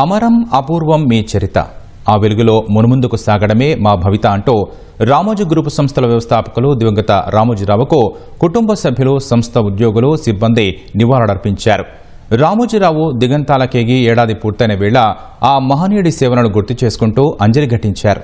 అమరం అపూర్వం మీ చరిత, ఆ వెలుగులో మునుముందుకు సాగడమే మా భవిత అంటూ రామోజీ గ్రూప్ సంస్థల వ్యవస్థాపకులు దివంగత రామోజీరావుకు కుటుంబ సభ్యులు, సంస్థ ఉద్యోగులు, సిబ్బంది నివాళులర్పించారు. రామోజీరావు దిగంతాలకేగి ఏడాది పూర్తయిన వేళ ఆ మహనీయుడి సేవలను గుర్తు చేసుకుంటూ అంజలి ఘటించారు.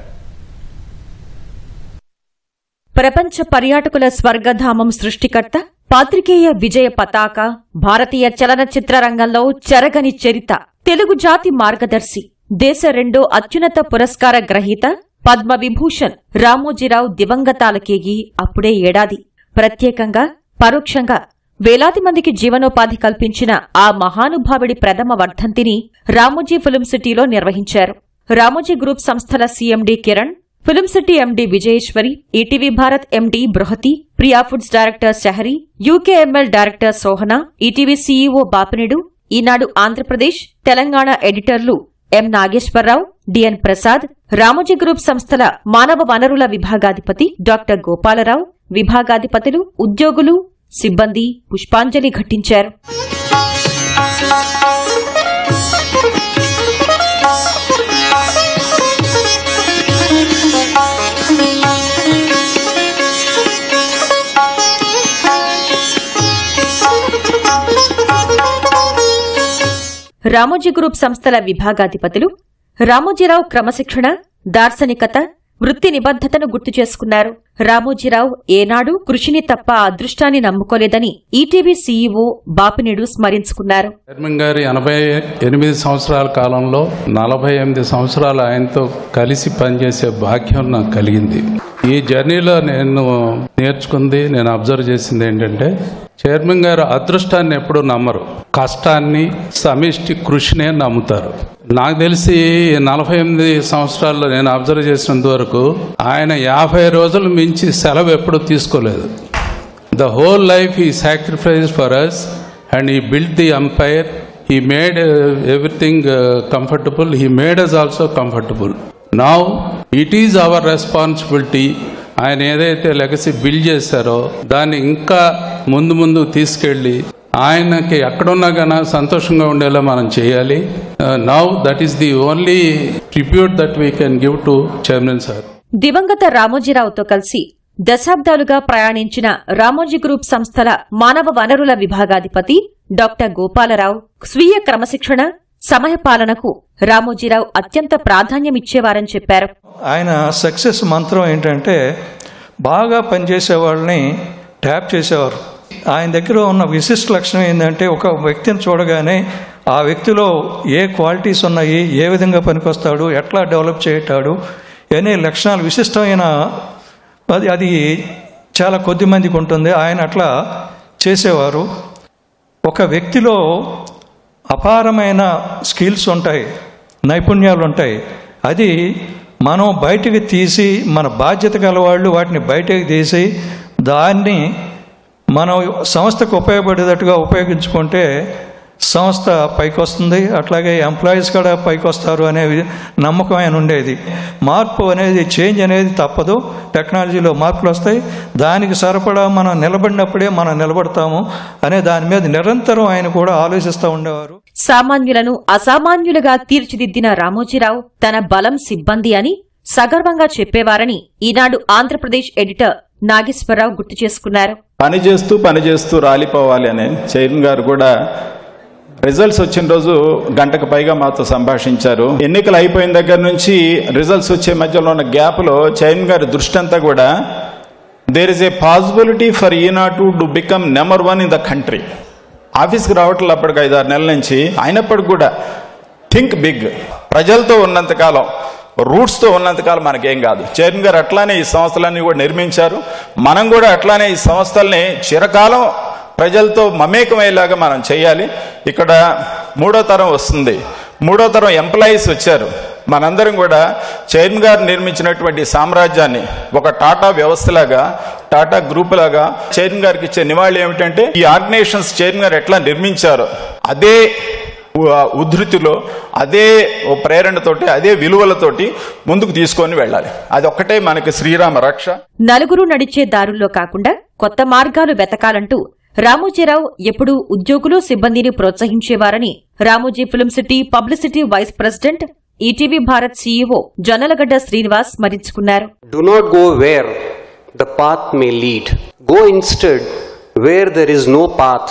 ప్రపంచ పర్యాటకుల స్వర్గధామం సృష్టికర్త, పాత్రికేయ విజయ పతాక, భారతీయ చలనచిత్ర రంగంలో చెరగని చరిత, తెలుగు జాతి మార్గదర్శి, దేశ రెండో అత్యున్నత పురస్కార గ్రహీత పద్మవిభూషణ్ రామోజీరావు దివంగతాలకేగి అప్పుడే ఏడాది. ప్రత్యేకంగా, పరోక్షంగా వేలాది మందికి జీవనోపాధి కల్పించిన ఆ మహానుభావుడి ప్రథమ వర్ధంతిని రామోజీ ఫిల్మ్ సిటీలో నిర్వహించారు. రామోజీ గ్రూప్ సంస్థల CMD Kiran, Film City MD Vijayeswari, ETV Bharat MD Bruhathi, Priya Foods director Shahari, UKML director Sohana, ETV CEO Bapineedu, Eenadu Andhra Pradesh, Telangana ఎడిటర్లు M Nageswara Rao, DN Prasad, Ramoji Group సంస్థల మానవ వనరుల విభాగాధిపతి డాక్టర్ గోపాలరావు, విభాగాధిపతులు, ఉద్యోగులు, సిబ్బంది పుష్పాంజలి ఘటించారు. రామోజీ గ్రూప్ సంస్థల విభాగాధిపతులు రామోజీరావు క్రమశిక్షణ, దార్శనికత, వృత్తి నిబద్ధతను గుర్తు చేసుకున్నారు. రామోజీరావు ఏనాడు కృషిని తప్ప అదృష్టాన్ని నమ్ముకోలేదని ఈటీవీ సీఈఓ బాపినెడు స్మరించుకున్నారు. చైర్మన్ గారి 88 సంవత్సరాల కాలంలో 48 సంవత్సరాలు ఆయనతో కలిసి పనిచేసే భాగ్యం నాకు కలిగింది. ఈ జర్నీలో నేను నేర్చుకుంది, నేను అబ్జర్వ్ చేసింది ఏంటంటే, చైర్మన్ గారు అదృష్టాన్ని ఎప్పుడు నమ్మరు, కష్టాన్ని, సమిష్టి కృషినే నమ్ముతారు. నాకు తెలిసి 48 సంవత్సరాల్లో నేను అబ్జర్వ్ చేసినంత వరకు ఆయన 50 రోజులు మించి సెలవు ఎప్పుడు తీసుకోలేదు. The whole life he sacrifice for us and he build the empire. He made everything comfortable. He made us also comfortable. Now it is our responsibility. ఆయన ఏదైతే లెగసీ బిల్డ్ చేశారో దాన్ని ఇంకా ముందు తీసుకెళ్ళి ఆయనకి ఎక్కడున్నా కానీ సంతోషంగా ఉండేలా మనం చేయాలి. Now that is the only tribute that we can give to chairman sir. దివంగత రామోజీరావుతో కలిసి దశాబ్దాలుగా ప్రయాణించిన రామోజీ గ్రూప్ సంస్థల మానవ వనరుల విభాగాధిపతి డాక్టర్ గోపాలరావు స్వీయ క్రమశిక్షణ, సమయపాలనకు రామోజీరావు అత్యంత ప్రాధాన్యమిచ్చేవారని చెప్పారు. ఆయన సక్సెస్ మంత్రం ఏంటంటే, బాగా పనిచేసే వాళ్ళని ట్యాప్ చేసేవారు. ఆయన దగ్గర ఉన్న విశిష్ట లక్షణం ఏంటంటే, ఒక వ్యక్తిని చూడగానే ఆ వ్యక్తిలో ఏ క్వాలిటీస్ ఉన్నాయి, ఏ విధంగా పనికొస్తాడు, ఎట్లా డెవలప్ చేయటాడు అనే లక్షణాలు విశిష్టమైన అది చాలా కొద్ది మందికి ఉంటుంది. ఆయన అట్లా చేసేవారు. ఒక వ్యక్తిలో అపారమైన స్కిల్స్ ఉంటాయి, నైపుణ్యాలు ఉంటాయి. అది మనం బయటికి తీసి, మన బాధ్యత గలవాళ్ళు వాటిని బయటకు తీసి దాన్ని మనం సంస్థకు ఉపయోగపడేటట్టుగా ఉపయోగించుకుంటే సంస్థ పైకి వస్తుంది. అట్లాగే ఎంప్లాయీస్ కూడా పైకి వస్తారు అనే నమ్మకం ఆయన ఉండేది. మార్పు అనేది, చేంజ్ అనేది తప్పదు. టెక్నాలజీలో మార్పులు వస్తాయి. దానికి సరిపడా మనం నిలబడినప్పుడే మనం నిలబడతాము అనే దాని మీద నిరంతరం ఆయన కూడా ఆలోచిస్తూ ఉండేవారు. సామాన్యులను అసామాన్యులుగా తీర్చిదిద్దిన రామోజీరావు తన బలం సిబ్బంది అని సగర్వంగా చెప్పేవారని ఈనాడు ఆంధ్రప్రదేశ్ ఎడిటర్ నాగేశ్వరరావు గుర్తు చేసుకున్నారు. పనిచేస్తూ రాలిపోవాలి అని చైర్మన్ గారు కూడా రిజల్ట్స్ వచ్చిన రోజు గంటకు పైగా మాతో సంభాషించారు. ఎన్నికలు అయిపోయిన దగ్గర నుంచి రిజల్ట్స్ వచ్చే మధ్యలో ఉన్న గ్యాప్లో చైర్మన్ గారి దృష్టి అంతా కూడా there is a possibility for Eenadu to become number 1 in the country. ఆఫీస్కి రావట్లేదు అప్పటికి 5-6 నెలల నుంచి. అయినప్పటికి కూడా థింక్ బిగ్. ప్రజలతో ఉన్నంతకాలం, రూట్స్తో ఉన్నంతకాలం మనకేం కాదు. చైర్మన్ గారు అట్లానే ఈ సంస్థలన్నీ కూడా నిర్మించారు. మనం కూడా అట్లానే ఈ సంస్థల్ని చిరకాలం ప్రజలతో మమేకమయ్యేలాగా మనం చేయాలి. ఇక్కడ 3వ తరం వస్తుంది. 3వ తరం ఎంప్లాయీస్ వచ్చారు. మనందరం కూడా చైర్మన్ గారు నిర్మించినటువంటి సామ్రాజ్యాన్ని ఒక టాటా వ్యవస్థలాగా, టాటా గ్రూప్ లాగా చైర్మన్ గారికి ఇచ్చే నివాళి ఏమిటంటే, ఈ ఆర్గనైజేషన్స్ చైర్మన్ గారు ఎట్లా నిర్మించారో అదే ఉద్ధృతిలో, అదే ప్రేరణతోటి, అదే విలువలతోటి ముందుకు తీసుకొని వెళ్ళాలి. అది ఒక్కటే మనకి శ్రీరామ రక్ష. నలుగురు నడిచే దారుల్లో కాకుండా కొత్త మార్గాలు వెతకాలంటూ రామోజీరావు ఎప్పుడూ ఉద్యోగులు సిబ్బందిని ప్రోత్సహించేవారని Ramoji Film City publicity vice president ETV Bharat CEO Jonnalagadda Srinivas స్మరించుకున్నారు. Do not go where the path may lead. Go instead where there is no path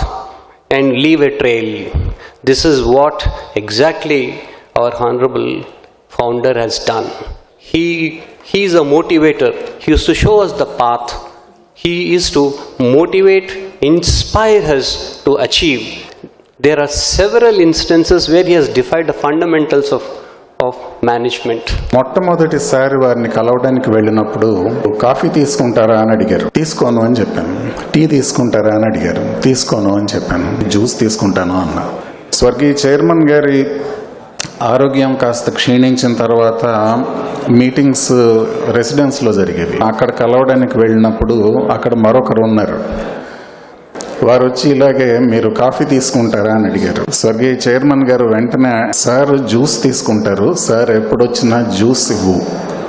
and leave a trail. This is what exactly our honorable founder has done. He is a motivator. He used to show us the path. He used to motivate, inspire us to achieve. There are several instances where he has defied the fundamentals of management. మొట్టమొదటిసారి వారిని కలవడానికి వెళ్ళినప్పుడు coffee తీసుకుంటారా అని అడిగారు. తీసుకోను అని చెప్పాను. టీ తీసుకుంటారా అని అడిగారు. తీసుకోను అని చెప్పాను. జ్యూస్ తీసుకుంటాను అన్నా. స్వర్గీయ చైర్మన్ గారి ఆరోగ్యం కాస్త క్షీణించిన తర్వాత మీటింగ్స్ రెసిడెన్స్లో జరిగేవి. అక్కడ కలవడానికి వెళ్ళినప్పుడు అక్కడ మరొకరు ఉన్నారు. వారు వచ్చి ఇలాగే మీరు కాఫీ తీసుకుంటారా అని అడిగారు. స్వర్గీయ చైర్మన్ గారు వెంటనే సార్ జ్యూస్ తీసుకుంటారు, సార్ ఎప్పుడొచ్చినా జ్యూస్ ఇవ్వు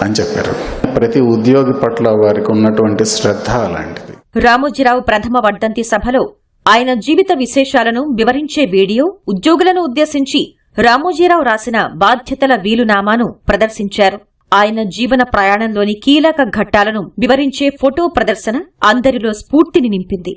అని చెప్పారు. ప్రతి ఉద్యోగి పట్ల వారికి ఉన్నటువంటి శ్రద్ధ అలాంటిది. రామోజీరావు ప్రథమ వర్ధంతి సభలో ఆయన జీవిత విశేషాలను వివరించే వీడియో, ఉద్యోగులను ఉద్దేశించి రామోజీరావు రాసిన బాధ్యతల వీలునామాను ప్రదర్శించారు. ఆయన జీవన ప్రయాణంలోని కీలక ఘట్టాలను వివరించే ఫోటో ప్రదర్శన అందరిలో స్ఫూర్తిని నింపింది.